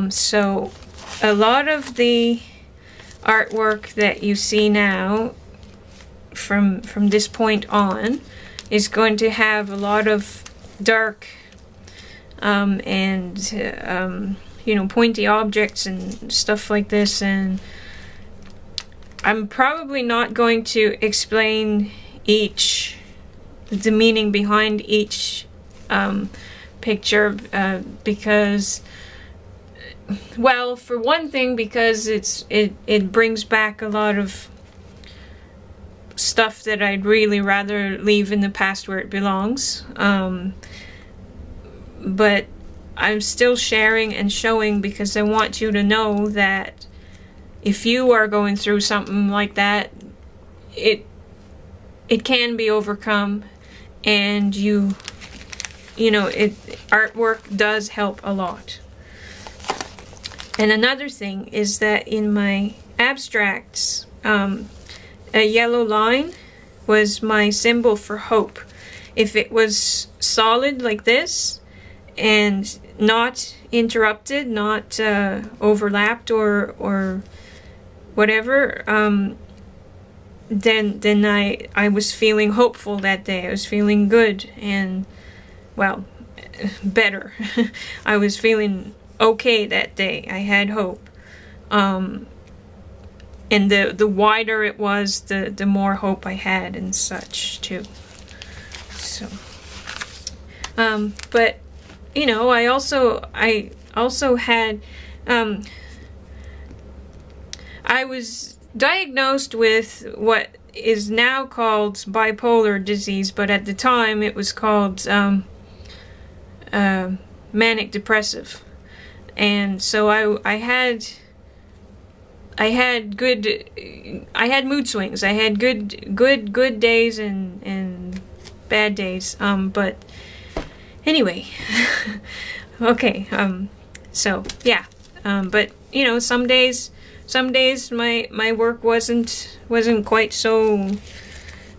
So a lot of the artwork that you see now from this point on is going to have a lot of dark and you know, pointy objects and stuff like this, and I'm probably not going to explain the meaning behind each picture because, well, for one thing, because it brings back a lot of stuff that I'd really rather leave in the past where it belongs. But I'm still sharing and showing because I want you to know that if you are going through something like that, it can be overcome, and you know, artwork does help a lot. And another thing is that in my abstracts, a yellow line was my symbol for hope. If it was solid like this and not interrupted, not overlapped or whatever, then I was feeling hopeful that day. I was feeling good and, well, better. I was feeling okay that day. I had hope. And the wider it was, the more hope I had and such too. So, but you know, I also had, I was diagnosed with what is now called bipolar disease, but at the time it was called Manic Depressive. And so I had mood swings. I had good days and bad days. But anyway, okay. So yeah. But you know, some days my work wasn't quite so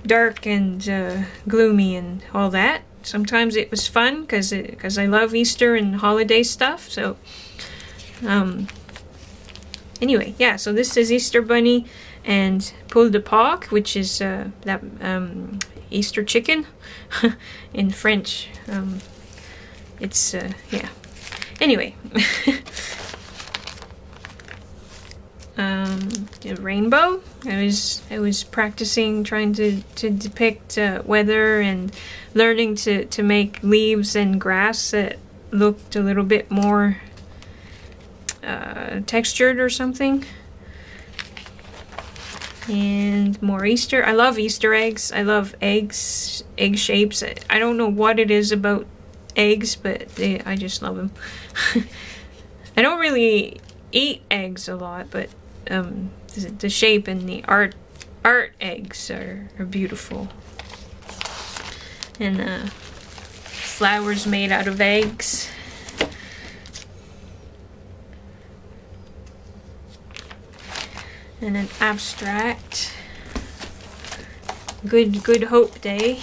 dark and gloomy and all that. Sometimes it was fun because I love Easter and holiday stuff. So anyway, yeah. So this is Easter Bunny and Poule de Pâques, which is that Easter chicken in French. It's yeah. Anyway. A rainbow. I was practicing trying to depict weather and learning to make leaves and grass that looked a little bit more textured or something. And more Easter. I love Easter eggs. I love eggs, egg shapes. I don't know what it is about eggs, but I just love them. I don't really eat eggs a lot, but the shape and the art eggs are beautiful. And flowers made out of eggs. And an abstract. Good Hope Day.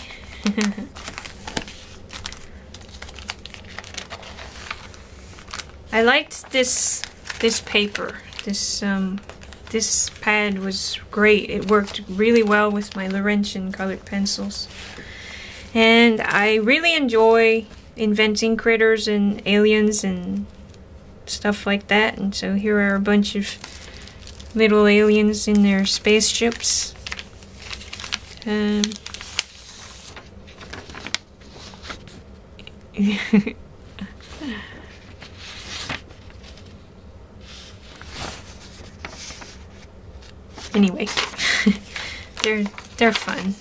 I liked this paper. This pad was great. It worked really well with my Laurentian colored pencils. And I really enjoy inventing critters and aliens and stuff like that. And so here are a bunch of little aliens in their spaceships. Anyway, they're fun.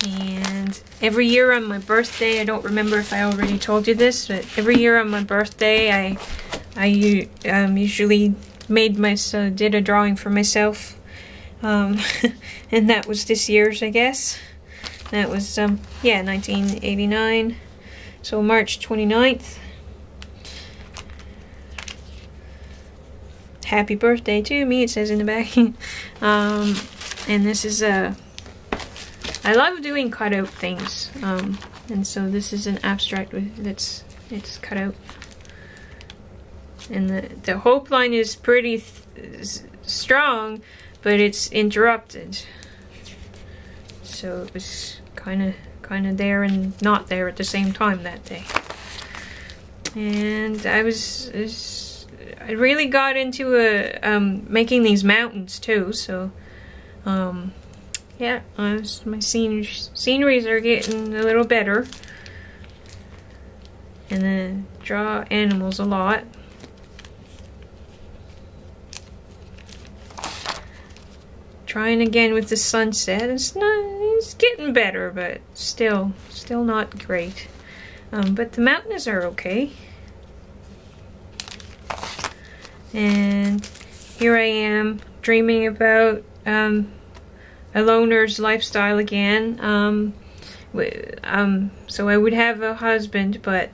And every year on my birthday, I don't remember if I already told you this, but every year on my birthday, I usually did a drawing for myself, and that was this year's, I guess. That was yeah, 1989. So March 29th. Happy birthday to me, it says in the back. And this is a I love doing cutout things, and so this is an abstract it's cut out. And the hope line is pretty strong, but it's interrupted. So it was kind of there and not there at the same time that day. And I really got into making these mountains too. So yeah, my sceneries are getting a little better. And then draw animals a lot. Trying again with the sunset. It's getting better, but still not great. But the mountains are okay. And here I am dreaming about a loner's lifestyle again. So I would have a husband, but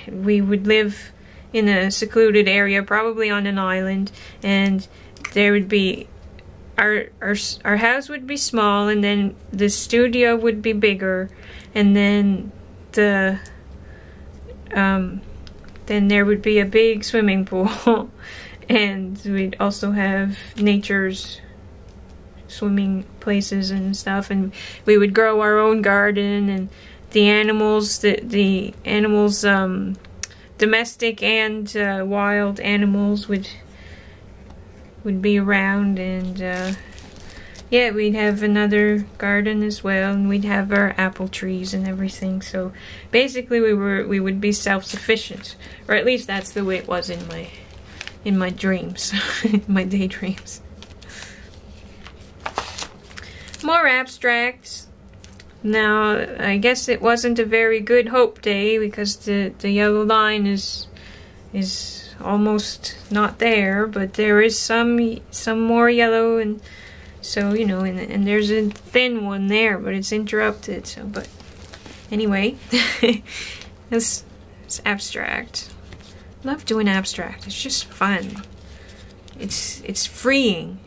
we would live in a secluded area, probably on an island, and there would be our house would be small, and then the studio would be bigger, and then then there would be a big swimming pool, and we'd also have nature's swimming places and stuff, and we would grow our own garden, and the animals, domestic and wild animals would be around, and yeah, we'd have another garden as well, and we'd have our apple trees and everything. So basically we would be self-sufficient, or at least that's the way it was in my dreams, my daydreams. More abstracts. Now, I guess it wasn't a very good hope day, because the yellow line is almost not there, but there is some more yellow, and so, you know, and there's a thin one there, but it's interrupted. So, but anyway, it's abstract. Love doing abstract. It's just fun. It's freeing.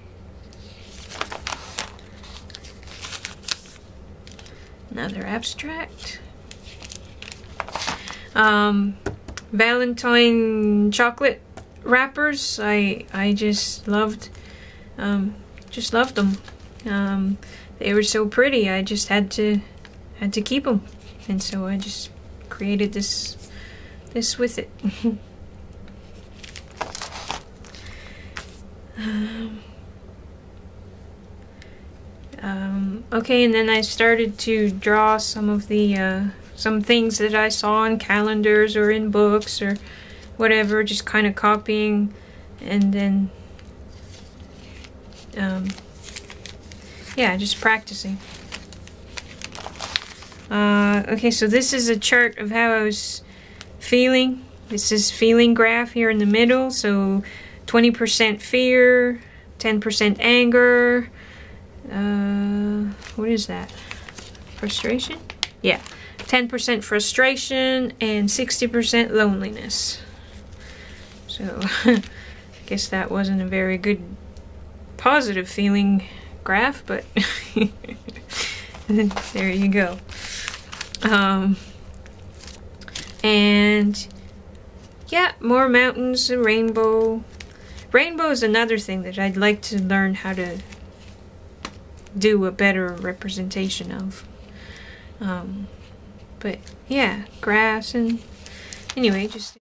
Another abstract. Valentine chocolate wrappers. I just loved them. They were so pretty. I just had to keep them, and so I just created this with it. Okay, and then I started to draw some of the some things that I saw on calendars or in books or whatever, just kind of copying, and then yeah, just practicing. Okay, so this is a chart of how I was feeling. This is feeling graph here in the middle. So 20% fear, 10% anger. What is that? Frustration? Yeah. 10% frustration and 60% loneliness. So I guess that wasn't a very good positive feeling graph, but there you go. And yeah, more mountains, a rainbow. Rainbow is another thing that I'd like to learn how to do a better representation of. But yeah, grass, and anyway, just